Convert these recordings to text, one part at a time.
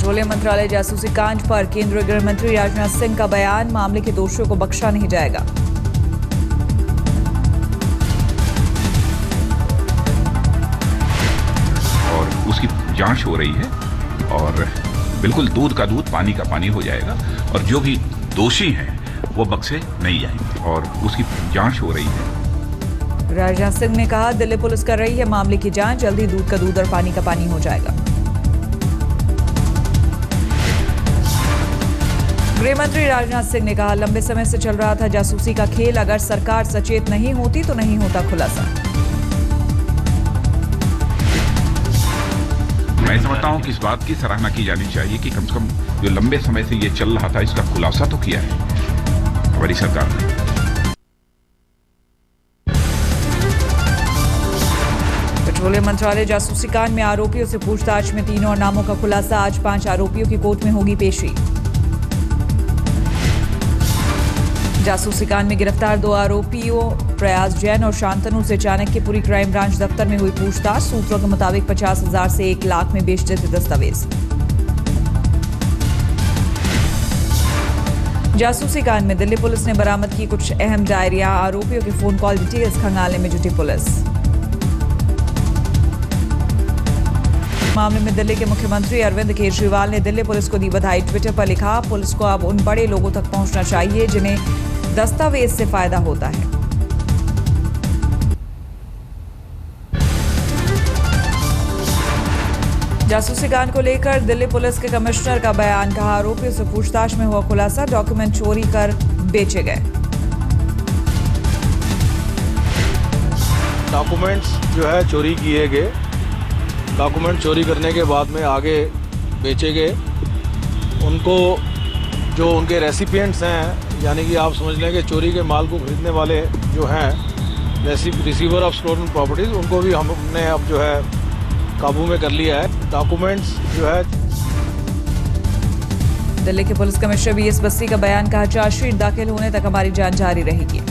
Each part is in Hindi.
पेट्रोलियम मंत्रालय जासूसी कांड पर केंद्रीय गृह मंत्री राजनाथ सिंह का बयान, मामले के दोषियों को बख्शा नहीं जाएगा। और उसकी जांच हो रही है और बिल्कुल दूध का दूध पानी का पानी हो जाएगा और जो भी दोषी हैं वो बख्शे नहीं जाएंगे और उसकी जांच हो रही है। राजनाथ सिंह ने कहा, दिल्ली पुलिस कर रही है मामले की जांच, जल्दी दूध का दूध और पानी का पानी हो जाएगा। गृह मंत्री राजनाथ सिंह ने कहा, लंबे समय से चल रहा था जासूसी का खेल, अगर सरकार सचेत नहीं होती तो नहीं होता खुलासा। मैं समझता हूं कि इस बात की सराहना की जानी चाहिए कि कम से कम जो लंबे समय से ये चल रहा था इसका खुलासा तो किया है हमारी सरकार ने। पेट्रोलियम मंत्रालय जासूसी कांड में आरोपियों से पूछताछ में 3 और नामों का खुलासा, आज 5 आरोपियों की कोर्ट में होगी पेशी। जासूसी कांड में गिरफ्तार 2 आरोपियों प्रयास जैन और शांतनु से चाणक्यपुरी क्राइम ब्रांच दफ्तर में हुई पूछताछ, सूत्रों के मुताबिक 50,000 से 1 लाख में बेचते थे दस्तावेज। जासूसी कांड में दिल्ली पुलिस ने बरामद की कुछ अहम डायरियां, आरोपियों के फोन कॉल डिटेल्स खंगालने में जुटी पुलिस। मामले में दिल्ली के मुख्यमंत्री अरविंद केजरीवाल ने दिल्ली पुलिस को दी बधाई, ट्विटर पर लिखा, पुलिस को अब उन बड़े लोगों तक पहुंचना चाहिए जिन्हें दस्तावेज से फायदा होता है। जासूसी कांड को लेकर दिल्ली पुलिस के कमिश्नर का बयान, कहा, आरोपियों से पूछताछ में हुआ खुलासा, डॉक्यूमेंट चोरी कर बेचे गए। डॉक्यूमेंट्स जो है चोरी किए गए, डॉक्यूमेंट चोरी करने के बाद में आगे बेचे गए। उनको जो उनके रेसिपिएंट्स हैं, यानी कि आप समझ लें कि चोरी के माल को खरीदने वाले जो हैं रिसीवर ऑफ स्टोलन प्रॉपर्टीज, उनको भी हमने अब जो है काबू में कर लिया है। डॉक्यूमेंट्स जो है दिल्ली के पुलिस कमिश्नर बीएस बस्सी का बयान, कहा, चार्जशीट दाखिल होने तक हमारी जांच जारी रहेगी।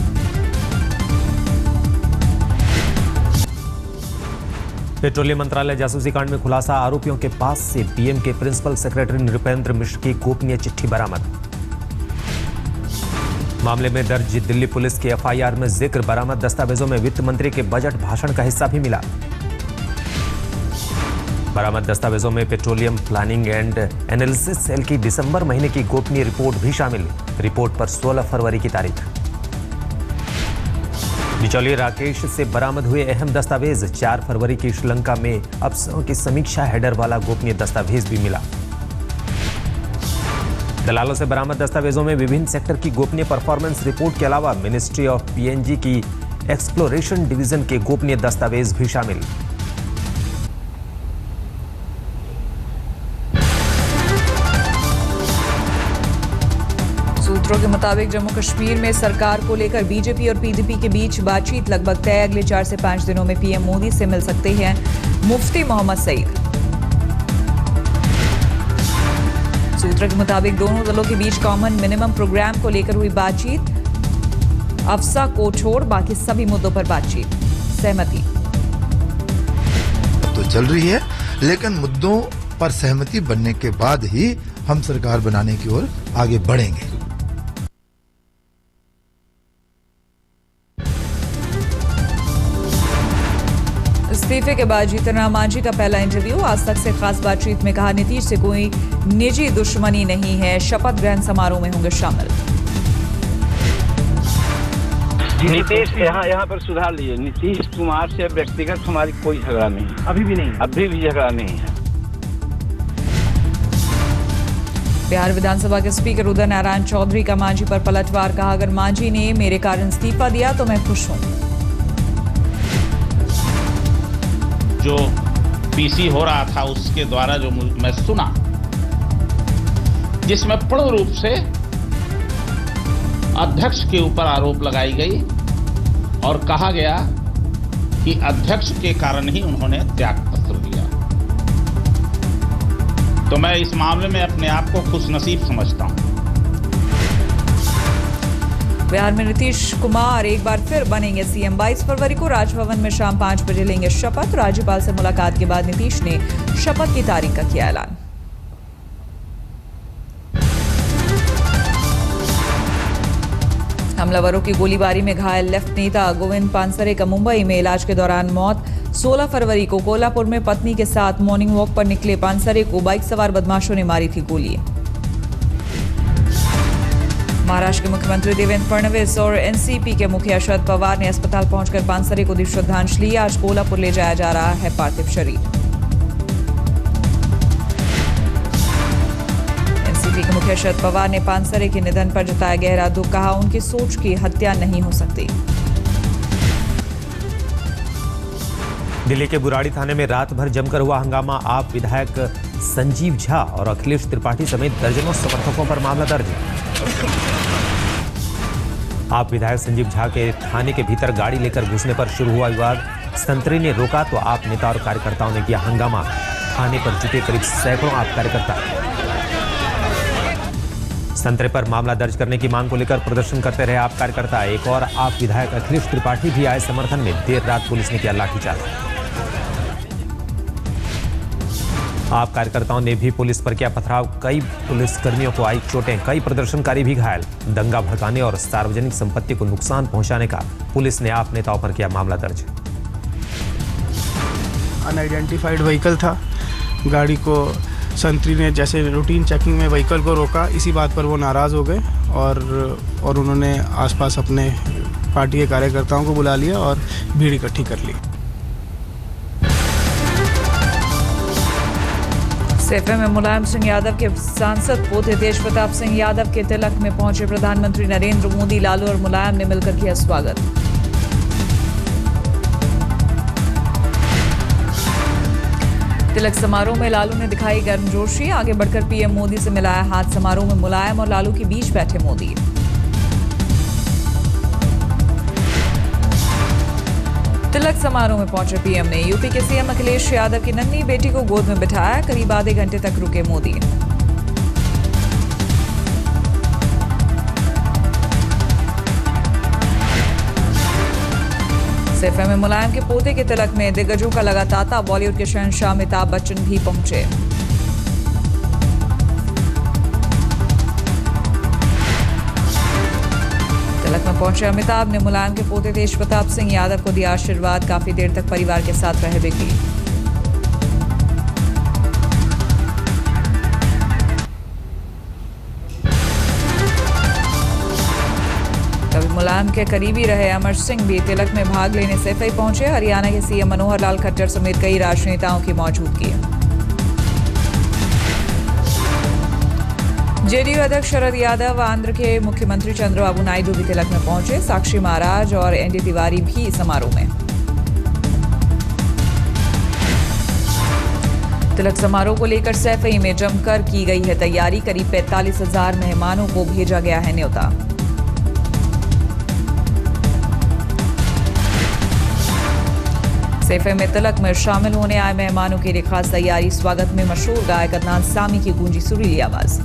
पेट्रोलियम मंत्रालय जासूसी कांड में खुलासा, आरोपियों के पास से पीएम के प्रिंसिपल सेक्रेटरी नृपेंद्र मिश्र की गोपनीय चिट्ठी बरामद। मामले में दर्ज दिल्ली पुलिस के एफआईआर में जिक्र, बरामद दस्तावेजों में वित्त मंत्री के बजट भाषण का हिस्सा भी मिला। बरामद दस्तावेजों में petroleum planning and analysis cell की दिसंबर महीने की गोपनीय रिपोर्ट भी शामिल। रिपोर्ट पर 16 फरवरी की तारीख। बिचौलिए राकेश से बरामद हुए अहम दस्तावेज, 4 फरवरी की श्रीलंका में अफसरों की समीक्षा हेडर वाला गोपनीय दस्तावेज भी मिला। दलालों से बरामद दस्तावेजों में विभिन्न सेक्टर की गोपनीय परफॉर्मेंस रिपोर्ट के अलावा मिनिस्ट्री ऑफ पीएनजी की एक्सप्लोरेशन डिवीजन के गोपनीय दस्तावेज भी शामिल। सूत्रों के मुताबिक जम्मू कश्मीर में सरकार को लेकर बीजेपी और पीडीपी के बीच बातचीत लगभग तय, अगले 4 से 5 दिनों में पीएम मोदी से मिल सकते हैं मुफ्ती मोहम्मद सईद। सूत्रों के मुताबिक दोनों दलों के बीच कॉमन मिनिमम प्रोग्राम को लेकर हुई बातचीत, अफसा को छोड़ बाकी सभी मुद्दों पर बातचीत, सहमति तो चल रही है, लेकिन मुद्दों पर सहमति बनने के बाद ही हम सरकार बनाने की ओर आगे बढ़ेंगे। इस्तीफे के बाद जीतन राम मांझी का पहला इंटरव्यू, आज तक से खास बातचीत में कहा, नीतीश से कोई निजी दुश्मनी नहीं है, शपथ ग्रहण समारोह में होंगे शामिल। नीतीश यहाँ पर सुधार लिए, नीतीश कुमार से व्यक्तिगत हमारी कोई झगड़ा नहीं, अभी भी झगड़ा नहीं है। बिहार विधानसभा के स्पीकर उदय नारायण चौधरी का मांझी पर पलटवार, कहा, अगर मांझी ने मेरे कारण इस्तीफा दिया तो मैं खुश हूं। जो पीसी हो रहा था उसके द्वारा जो मैं सुना, जिसमें पूर्ण रूप से अध्यक्ष के ऊपर आरोप लगाई गई और कहा गया कि अध्यक्ष के कारण ही उन्होंने त्याग पत्र दिया, तो मैं इस मामले में अपने आप को खुशनसीब समझता हूं। बिहार में नीतीश कुमार एक बार फिर बनेंगे सीएम, 22 फरवरी को राजभवन में शाम 5 बजे लेंगे शपथ। राज्यपाल से मुलाकात के बाद नीतीश ने शपथ की तारीख का किया ऐलान। हमलावरों की गोलीबारी में घायल लेफ्ट नेता गोविंद पानसरे का मुंबई में इलाज के दौरान मौत। 16 फरवरी को कोल्हापुर में पत्नी के साथ मॉर्निंग वॉक पर निकले पानसरे को बाइक सवार बदमाशों ने मारी थी गोली। महाराष्ट्र के मुख्यमंत्री देवेंद्र फडणवीस और एनसीपी के मुखिया शरद पवार ने अस्पताल पहुंचकर पानसरे को दी श्रद्धांजलि। आज कोल्हापुर ले जाया जा रहा है पार्थिव शरीर। एनसीपी के मुखिया शरद पवार ने पानसरे के निधन पर जताया गहरा दुख। कहा, उनकी सोच की हत्या नहीं हो सकती। दिल्ली के बुराड़ी थाने में रात भर जमकर हुआ हंगामा। आप विधायक संजीव झा और अखिलेश त्रिपाठी समेत दर्जनों समर्थकों पर मामला दर्ज। आप विधायक संजीव झा के थाने के भीतर गाड़ी लेकर घुसने पर शुरू हुआ विवाद। संतरी ने रोका तो आप नेता और कार्यकर्ताओं ने किया हंगामा। थाने पर जुटे करीब सैकड़ों आप कार्यकर्ता संतरे पर मामला दर्ज करने की मांग को लेकर प्रदर्शन करते रहे आप कार्यकर्ता। एक और आप विधायक अखिलेश त्रिपाठी भी आए समर्थन में। देर रात पुलिस ने किया लाठीचार्ज। आप कार्यकर्ताओं ने भी पुलिस पर किया पथराव। कई पुलिसकर्मियों को आई चोटें। कई प्रदर्शनकारी भी घायल। दंगा भड़काने और सार्वजनिक संपत्ति को नुकसान पहुंचाने का पुलिस ने आप नेताओं पर किया मामला दर्ज। अनआइडेंटिफाइड व्हीकल था। गाड़ी को संतरी ने जैसे रूटीन चेकिंग में व्हीकल को रोका, इसी बात पर वो नाराज़ हो गए और उन्होंने आसपास अपने पार्टी के कार्यकर्ताओं को बुला लिया और भीड़ इकट्ठी कर ली। सेफे में मुलायम सिंह यादव के सांसद पोते तेज प्रताप सिंह यादव के तिलक में पहुंचे प्रधानमंत्री नरेंद्र मोदी। लालू और मुलायम ने मिलकर किया स्वागत। तिलक समारोह में लालू ने दिखाई गर्मजोशी। आगे बढ़कर पीएम मोदी से मिलाया हाथ। समारोह में मुलायम और लालू के बीच बैठे मोदी। तिलक समारोह में पहुंचे पीएम ने यूपी के सीएम अखिलेश यादव की नन्ही बेटी को गोद में बिठाया। करीब आधे घंटे तक रुके मोदी। सेफे में मुलायम के पोते के तिलक में दिग्गजों का लगा तांता। बॉलीवुड के शहंशाह अमिताभ बच्चन भी पहुंचे। तिलक में पहुंचे अमिताभ ने मुलायम के पोते तेज प्रताप सिंह यादव को दिया आशीर्वाद। काफी देर तक परिवार के साथ रहे बिगड़ी। कभी मुलायम के करीबी रहे अमर सिंह भी तिलक में भाग लेने सेफई पहुंचे। हरियाणा के सीएम मनोहर लाल खट्टर समेत कई राजनेताओं की मौजूदगी। जेडीयू अध्यक्ष शरद यादव, आंध्र के मुख्यमंत्री चंद्रबाबू नायडू भी तिलक में पहुंचे। साक्षी महाराज और एनडी तिवारी भी समारोह में। तिलक समारोह को लेकर सैफई में जमकर की गई है तैयारी। करीब 45,000 मेहमानों को भेजा गया है न्योता। सैफई में तिलक में शामिल होने आए मेहमानों के लिए खास तैयारी। स्वागत में मशहूर गायक अदनान सामी की गूंजी सुरीली आवाज।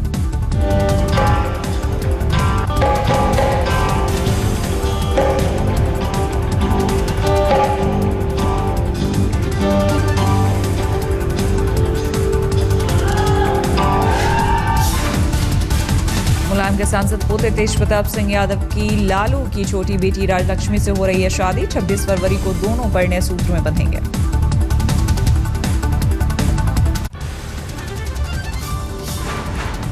मुलायम के सांसद पोते तेज प्रताप सिंह यादव की लालू की छोटी बेटी राजलक्ष्मी से हो रही है शादी। 26 फरवरी को दोनों परिणय सूत्र में बंधेंगे।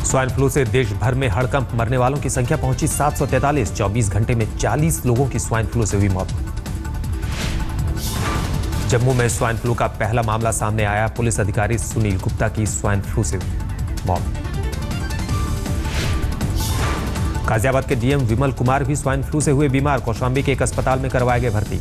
स्वाइन फ्लू से देश भर में हड़कंप। मरने वालों की संख्या पहुंची 743। 24 घंटे में 40 लोगों की स्वाइन फ्लू से हुई मौत। जम्मू में स्वाइन फ्लू का पहला मामला सामने आया। पुलिस अधिकारी सुनील गुप्ता की स्वाइन फ्लू से मौत। गाजियाबाद के डीएम विमल कुमार भी स्वाइन फ्लू से हुए बीमार। कौशाम्बी के एक अस्पताल में करवाए गए भर्ती।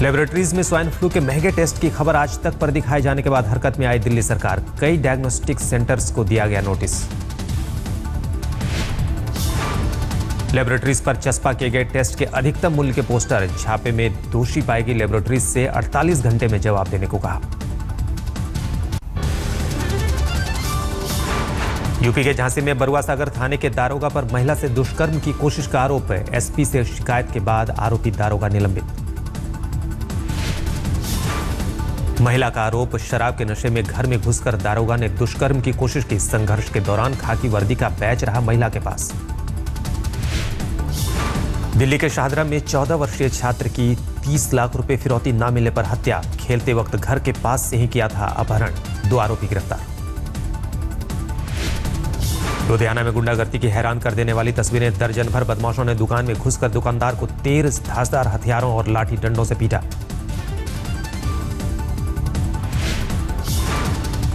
लेबोरेटरीज में स्वाइन फ्लू के महंगे टेस्ट की खबर आज तक पर दिखाए जाने के बाद हरकत में आई दिल्ली सरकार। कई डायग्नोस्टिक सेंटर्स को दिया गया नोटिस। लेबोरेटरीज पर चस्पा किए गए टेस्ट के अधिकतम मूल्य के पोस्टर। छापे में दोषी पाई गई लेबोरेटरीज से 48 घंटे में जवाब देने को कहा। यूपी के झांसी में बरुआ सागर थाने के दारोगा पर महिला से दुष्कर्म की कोशिश का आरोप है। एसपी से शिकायत के बाद आरोपी दारोगा निलंबित। महिला का आरोप, शराब के नशे में घर में घुसकर दारोगा ने दुष्कर्म की कोशिश की। संघर्ष के दौरान खाकी वर्दी का बैच रहा महिला के पास। दिल्ली के शाहदरा में 14 वर्षीय छात्र की 30 लाख रुपए फिरौती न मिलने पर हत्या। खेलते वक्त घर के पास से ही किया था अपहरण। 2 आरोपी गिरफ्तार। लुधियाना में गुंडागर्दी की हैरान कर देने वाली तस्वीरें। दर्जन भर बदमाशों ने दुकान में घुसकर दुकानदार को तेज धारदार हथियारों और लाठी डंडों से पीटा।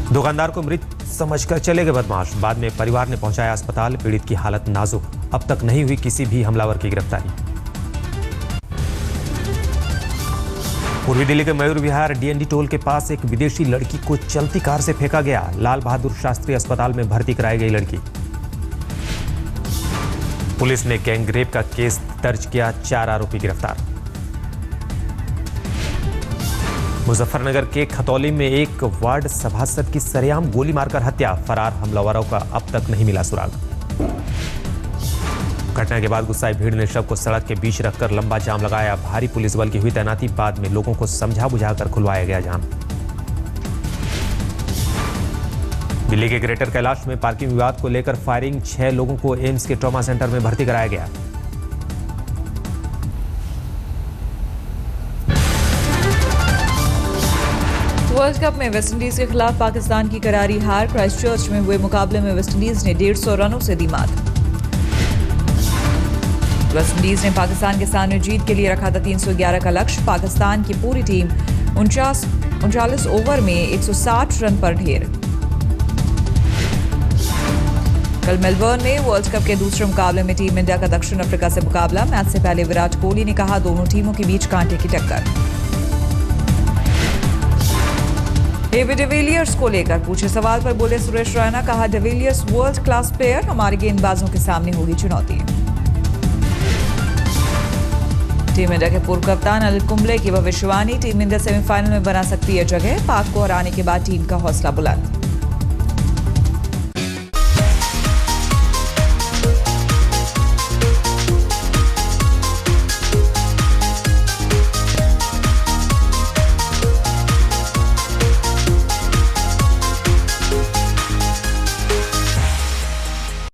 दुकानदार को मृत समझकर चले गए बदमाश। बाद में परिवार ने पहुंचाया अस्पताल। पीड़ित की हालत नाजुक। अब तक नहीं हुई किसी भी हमलावर की गिरफ्तारी। पूर्वी दिल्ली के मयूर विहार डीएनडी टोल के पास एक विदेशी लड़की को चलती कार से फेंका गया। लाल बहादुर शास्त्री अस्पताल में भर्ती कराई गई लड़की। पुलिस ने गैंगरेप का केस दर्ज किया। 4 आरोपी गिरफ्तार। मुजफ्फरनगर के खतौली में एक वार्ड सभासद की सरेआम गोली मारकर हत्या। फरार हमलावरों का अब तक नहीं मिला सुराग। घटना के बाद गुस्साई भीड़ ने शव को सड़क के बीच रखकर लंबा जाम लगाया। भारी पुलिस बल की हुई तैनाती। बाद में लोगों को समझा बुझाकर खुलवाया गया जाम। दिल्ली के ग्रेटर कैलाश में पार्किंग विवाद को लेकर फायरिंग। 6 लोगों को एम्स के ट्रॉमा सेंटर में भर्ती कराया गया। वर्ल्ड कप में वेस्टइंडीज के खिलाफ पाकिस्तान की करारी हार। क्राइस्टचर्च में हुए मुकाबले में वेस्टइंडीज ने 150 रनों से दी मात। वेस्टइंडीज ने पाकिस्तान के सामने जीत के लिए रखा था 311 का लक्ष्य। पाकिस्तान की पूरी टीम 39 ओवर में 160 रन पर ढेर। कल मेलबर्न में वर्ल्ड कप के दूसरे मुकाबले में टीम इंडिया का दक्षिण अफ्रीका से मुकाबला। मैच से पहले विराट कोहली ने कहा, दोनों टीमों के बीच कांटे की टक्कर। एबी डिविलियर्स को लेकर पूछे सवाल पर बोले सुरेश रैना, कहा डिविलियर्स वर्ल्ड क्लास प्लेयर, हमारे गेंदबाजों के सामने होगी चुनौती। टीम इंडिया के पूर्व कप्तान अनिल कुंबले की भविष्यवाणी, टीम इंडिया सेमीफाइनल में बना सकती है जगह। पाक को हराने के बाद टीम का हौसला बुलंद।